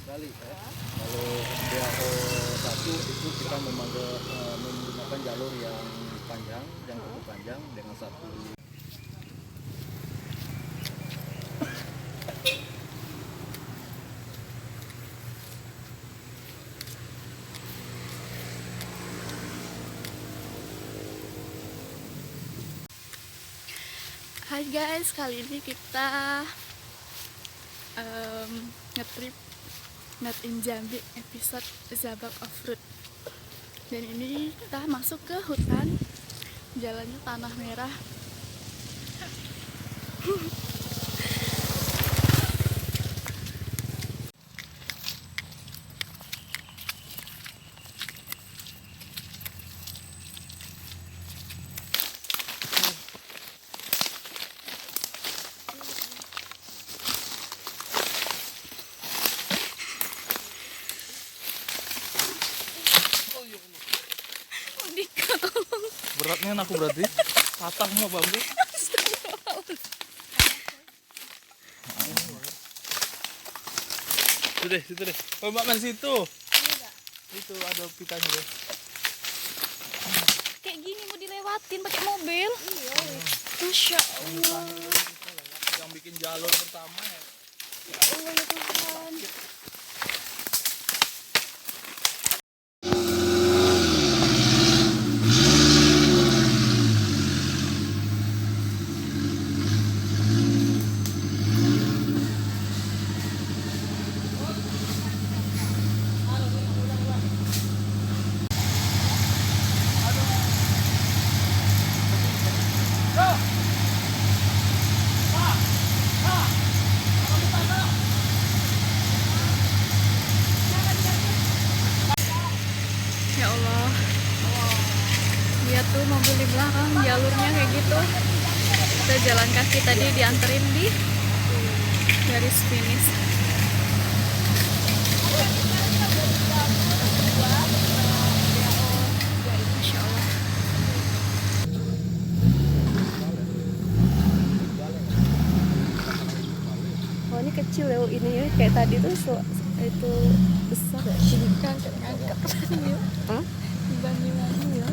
kali ya. Kalau SDAO 1 itu kita menggunakan jalur yang panjang, yang cukup panjang dengan satu. Hai guys, kali ini kita ngetrip Not in Jambi episode Zabak Off-Road. Dan ini kita masuk ke hutan, jalannya tanah merah. Dika, tolong. Beratnya aku berarti patah semua bambu. Situ deh. Oh, Mbak Mel situ. Itu ada pitanya deh. Kayak gini mau dilewatin pakai mobil. Iya. Masya Allah. Yang bikin jalur pertama ya. Ya Allah ya Tuhan. Ya Allah, lihat tuh mobil di belakang, jalurnya kayak gitu. Kita jalan kaki tadi dianterin di garis finish. Masya Allah. Oh ini kecil ya ini ya, kayak tadi tuh itu besar ya. Ngangkat ya. Dibanding lagi ya.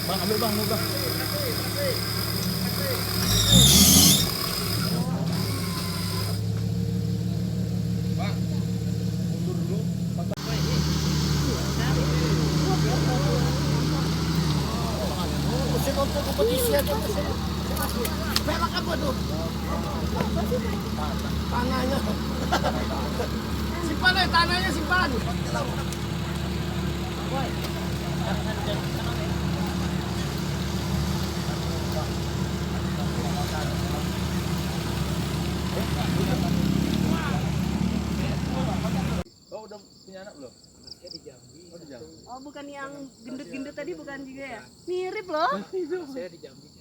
Bang, ambil bang, mau bang. Bang, mundur dulu. Untuk kompetisi aja. Memang apa tuh? Tanahnya. Simpan aja tanahnya simpan. Oh, udah punya anak belum? Saya di Jambi. Oh, di Jambi. Oh bukan yang gendut-gendut tadi bukan juga ya? Mirip loh. Saya di Jambi.